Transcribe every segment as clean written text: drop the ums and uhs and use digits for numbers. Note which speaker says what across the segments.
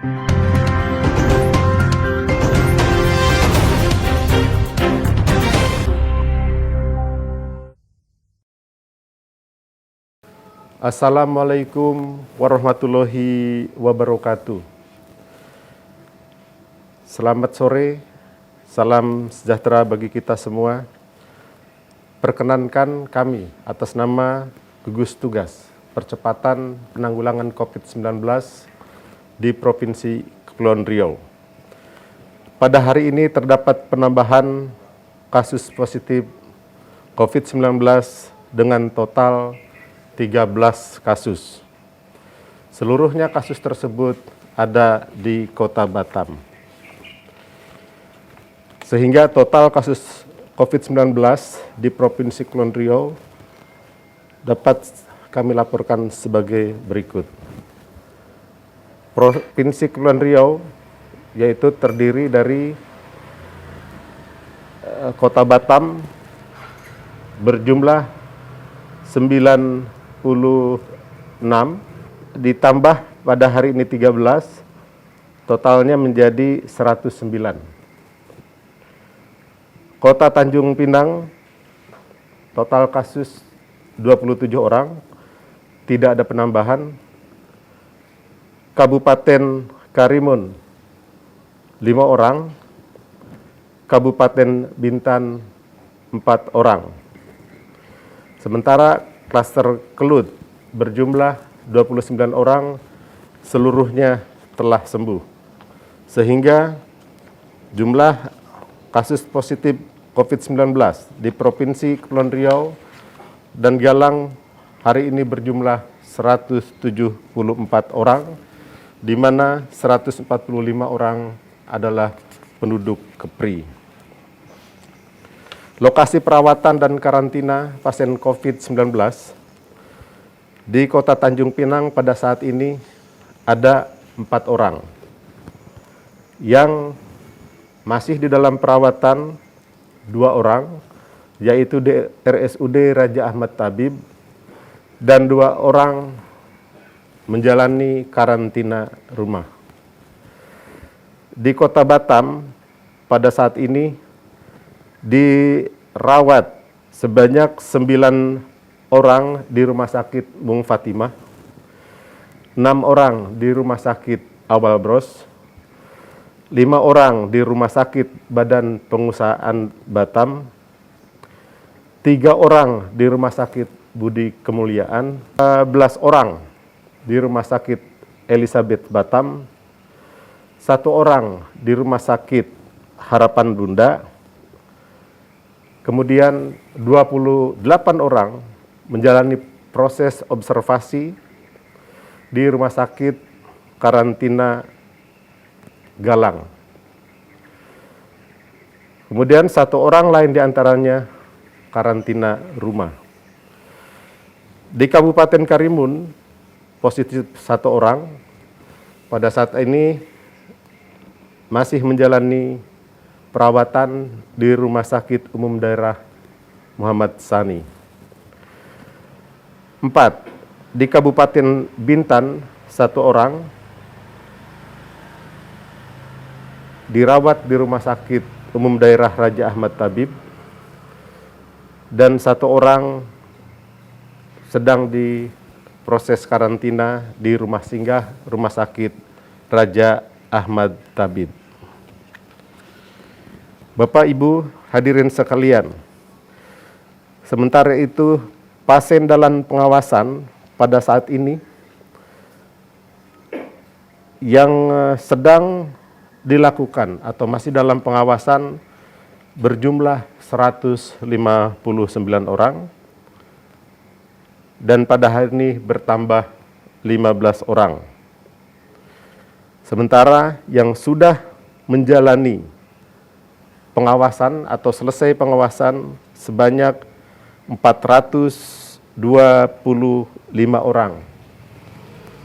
Speaker 1: Assalamualaikum warahmatullahi wabarakatuh. Selamat sore, salam sejahtera bagi kita semua. Perkenankan kami atas nama gugus tugas percepatan penanggulangan COVID-19 di Provinsi Kepulauan Riau. Pada hari ini terdapat penambahan kasus positif COVID-19 dengan total 13 kasus. Seluruhnya kasus tersebut ada di Kota Batam. Sehingga total kasus COVID-19 di Provinsi Kepulauan Riau dapat kami laporkan sebagai berikut. Provinsi Kepulauan Riau yaitu terdiri dari Kota Batam berjumlah 96, ditambah pada hari ini 13, totalnya menjadi 109. Kota Tanjung Pinang, total kasus 27 orang, tidak ada penambahan. Kabupaten Karimun, 5 orang. Kabupaten Bintan, 4 orang. Sementara klaster Kelut berjumlah 29 orang, seluruhnya telah sembuh. Sehingga jumlah kasus positif COVID-19 di Provinsi Kepulauan Riau dan Galang hari ini berjumlah 174 orang, di mana 145 orang adalah penduduk Kepri. Lokasi perawatan dan karantina pasien COVID-19 di Kota Tanjung Pinang pada saat ini ada 4 orang. Yang masih di dalam perawatan 2 orang, yaitu di RSUD Raja Ahmad Tabib, dan 2 orang menjalani karantina rumah. Di Kota Batam pada saat ini dirawat sebanyak 9 orang di Rumah Sakit Bung Fatimah, 6 orang di Rumah Sakit Awal Bros, 5 orang di Rumah Sakit Badan Pengusahaan Batam, 3 orang di Rumah Sakit Budi Kemuliaan, 11 orang di Rumah Sakit Elizabeth Batam, 1 orang di Rumah Sakit Harapan Bunda, kemudian 28 orang menjalani proses observasi di Rumah Sakit Karantina Galang. Kemudian 1 orang lain diantaranya karantina rumah. Di Kabupaten Karimun positif 1 orang, pada saat ini masih menjalani perawatan di Rumah Sakit Umum Daerah Muhammad Sani. 4. Di Kabupaten Bintan 1 orang dirawat di Rumah Sakit Umum Daerah Raja Ahmad Tabib, dan 1 orang sedang di proses karantina di rumah singgah Rumah Sakit Raja Ahmad Tabib. Bapak Ibu hadirin sekalian, sementara itu pasien dalam pengawasan pada saat ini yang sedang dilakukan atau masih dalam pengawasan berjumlah 159 orang, dan pada hari ini bertambah 15 orang. Sementara yang sudah menjalani pengawasan atau selesai pengawasan sebanyak 425 orang,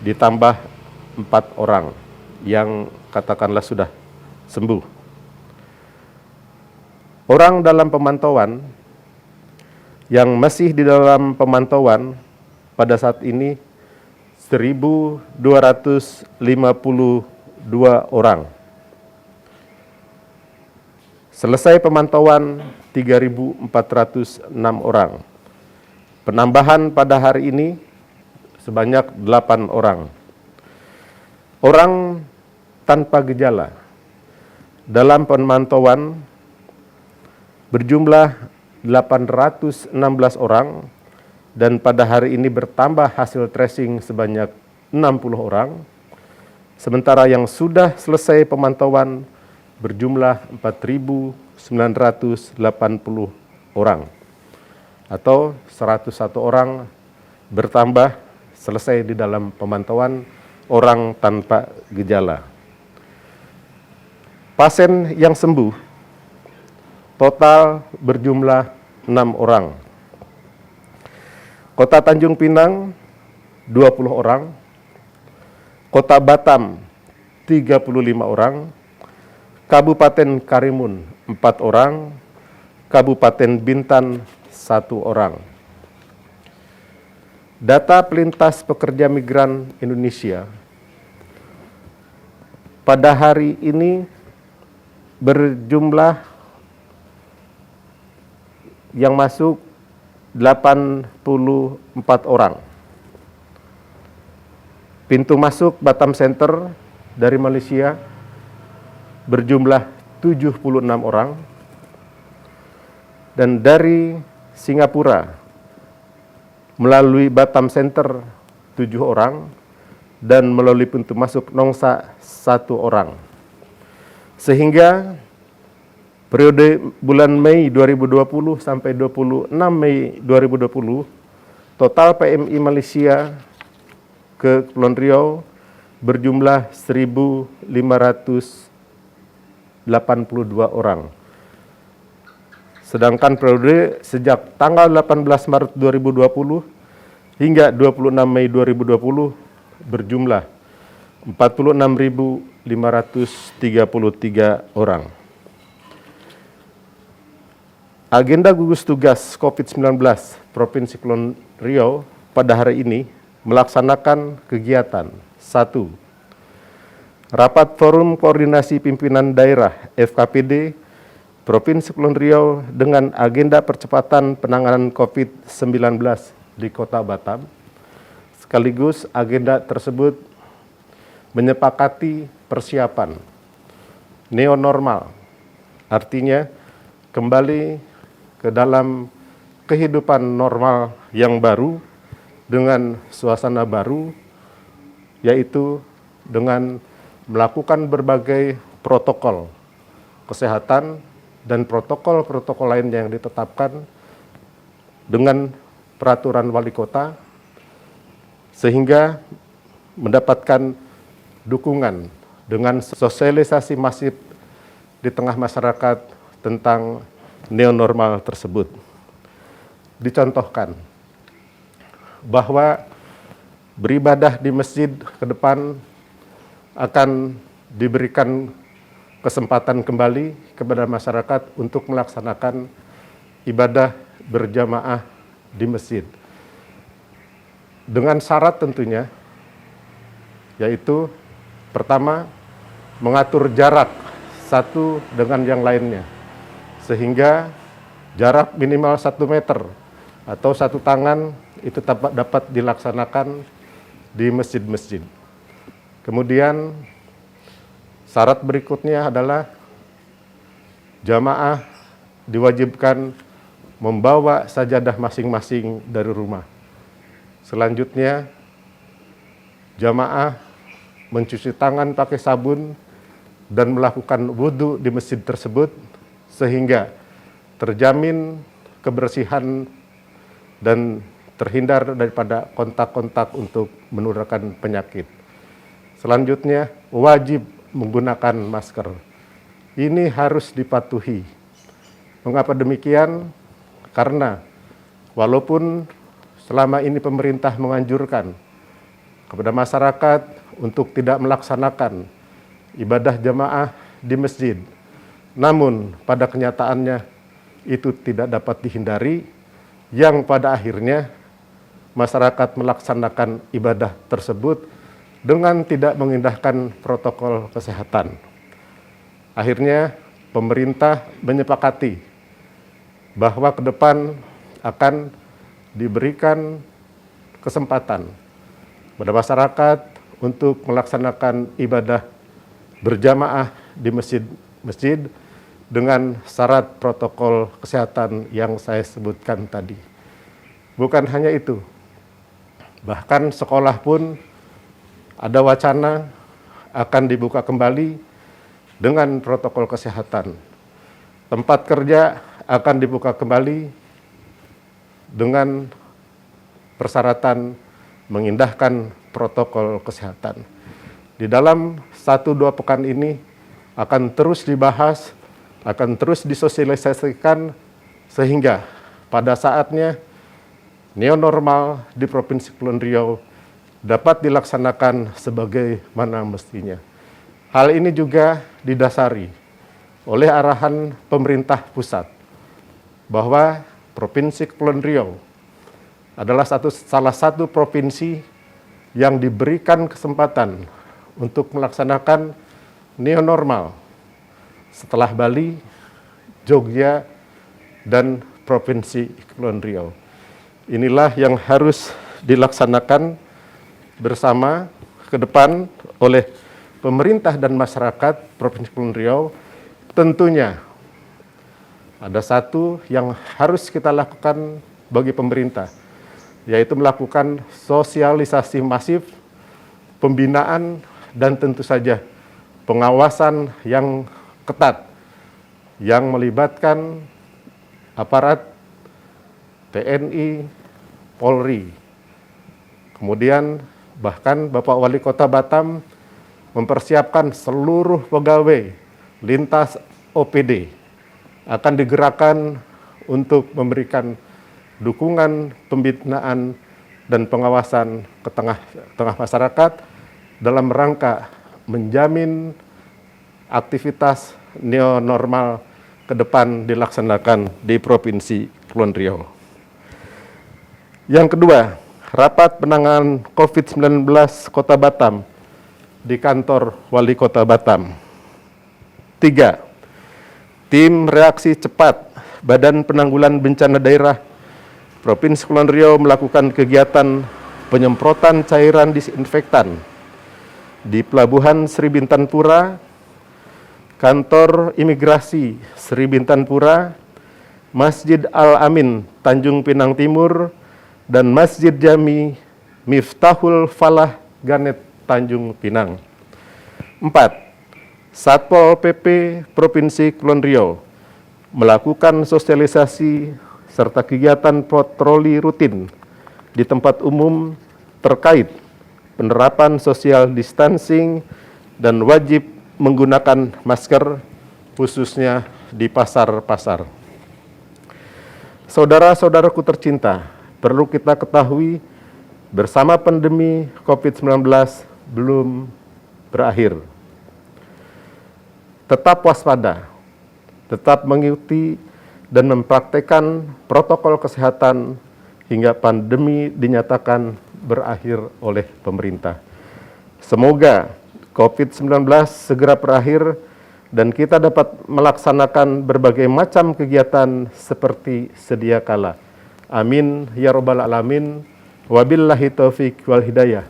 Speaker 1: ditambah 4 orang yang katakanlah sudah sembuh. Orang dalam pemantauan yang masih di dalam pemantauan pada saat ini 1.259 orang. Selesai pemantauan 3.406 orang. Penambahan pada hari ini sebanyak 8 orang. Orang tanpa gejala dalam pemantauan berjumlah 816 orang dan pada hari ini bertambah hasil tracing sebanyak 60 orang. Sementara yang sudah selesai pemantauan berjumlah 4.980 orang atau 101 orang bertambah selesai di dalam pemantauan orang tanpa gejala. Pasien yang sembuh total berjumlah 6 orang. Kota Tanjung Pinang 20 orang, Kota Batam 35 orang, Kabupaten Karimun 4 orang, Kabupaten Bintan 1 orang. Data pelintas pekerja migran Indonesia pada hari ini berjumlah yang masuk 84 orang. Pintu masuk Batam Center dari Malaysia berjumlah 76 orang. Dan dari Singapura melalui Batam Center 7 orang dan melalui pintu masuk Nongsa 1 orang. Sehingga periode bulan Mei 2020 sampai 26 Mei 2020, total PMI Malaysia ke Kepulauan Riau berjumlah 1.582 orang. Sedangkan periode sejak tanggal 18 Maret 2020 hingga 26 Mei 2020 berjumlah 46.533 orang. Agenda gugus tugas COVID-19 Provinsi Kepulauan Riau pada hari ini melaksanakan kegiatan 1. Rapat Forum Koordinasi Pimpinan Daerah FKPD Provinsi Kepulauan Riau dengan agenda percepatan penanganan COVID-19 di Kota Batam. Sekaligus agenda tersebut menyepakati persiapan neonormal, artinya kembali ke dalam kehidupan normal yang baru dengan suasana baru, yaitu dengan melakukan berbagai protokol kesehatan dan protokol-protokol lain yang ditetapkan dengan peraturan wali kota, sehingga mendapatkan dukungan dengan sosialisasi masif di tengah masyarakat tentang neonormal tersebut. Dicontohkan bahwa beribadah di masjid ke depan akan diberikan kesempatan kembali kepada masyarakat untuk melaksanakan ibadah berjamaah di masjid. Dengan syarat tentunya, yaitu pertama, mengatur jarak satu dengan yang lainnya, sehingga jarak minimal 1 meter atau 1 tangan itu dapat dilaksanakan di masjid-masjid. Kemudian syarat berikutnya adalah jamaah diwajibkan membawa sajadah masing-masing dari rumah. Selanjutnya, jamaah mencuci tangan pakai sabun dan melakukan wudhu di masjid tersebut sehingga terjamin kebersihan dan terhindar daripada kontak-kontak untuk menularkan penyakit. Selanjutnya, wajib menggunakan masker. Ini harus dipatuhi. Mengapa demikian? Karena walaupun selama ini pemerintah menganjurkan kepada masyarakat untuk tidak melaksanakan ibadah jamaah di masjid, namun pada kenyataannya itu tidak dapat dihindari, yang pada akhirnya masyarakat melaksanakan ibadah tersebut dengan tidak mengindahkan protokol kesehatan. Akhirnya pemerintah menyepakati bahwa ke depan akan diberikan kesempatan pada masyarakat untuk melaksanakan ibadah berjamaah di masjid-masjid dengan syarat protokol kesehatan yang saya sebutkan tadi. Bukan hanya itu, bahkan sekolah pun ada wacana akan dibuka kembali dengan protokol kesehatan. Tempat kerja akan dibuka kembali dengan persyaratan mengindahkan protokol kesehatan. Di dalam 1-2 pekan ini akan terus dibahas, akan terus disosialisasikan sehingga pada saatnya new normal di Provinsi Kepulauan Riau dapat dilaksanakan sebagaimana mestinya. Hal ini juga didasari oleh arahan pemerintah pusat bahwa Provinsi Kepulauan Riau adalah salah satu provinsi yang diberikan kesempatan untuk melaksanakan new normal setelah Bali, Jogja, dan Provinsi Kepulauan Riau. Inilah yang harus dilaksanakan bersama ke depan oleh pemerintah dan masyarakat Provinsi Kepulauan Riau. Tentunya ada satu yang harus kita lakukan bagi pemerintah, yaitu melakukan sosialisasi masif, pembinaan, dan tentu saja pengawasan yang ketat yang melibatkan aparat TNI, Polri. Kemudian bahkan Bapak Wali Kota Batam mempersiapkan seluruh pegawai lintas OPD akan digerakkan untuk memberikan dukungan pembinaan dan pengawasan ke tengah masyarakat dalam rangka menjamin aktivitas new normal ke depan dilaksanakan di Provinsi Kepulauan Riau. Yang kedua, rapat penanganan COVID-19 Kota Batam di kantor Wali Kota Batam. 3. Tim reaksi cepat Badan Penanggulangan Bencana Daerah Provinsi Kepulauan Riau melakukan kegiatan penyemprotan cairan disinfektan di Pelabuhan Sri Bintanpura, Kantor Imigrasi Sri Bintanpura, Masjid Al-Amin Tanjung Pinang Timur, dan Masjid Jami Miftahul Falah Ganet Tanjung Pinang. 4. Satpol PP Provinsi Kepulauan Riau melakukan sosialisasi serta kegiatan patroli rutin di tempat umum terkait penerapan social distancing dan wajib menggunakan masker khususnya di pasar-pasar. Saudara-saudaraku tercinta, perlu kita ketahui bersama pandemi COVID-19 belum berakhir. Tetap waspada, tetap mengikuti dan mempraktekkan protokol kesehatan hingga pandemi dinyatakan berakhir oleh pemerintah. Semoga COVID-19 segera berakhir dan kita dapat melaksanakan berbagai macam kegiatan seperti sedia kala. Amin ya rabbal alamin. Wabillahi taufik wal hidayah.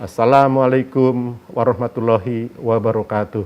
Speaker 1: Assalamualaikum warahmatullahi wabarakatuh.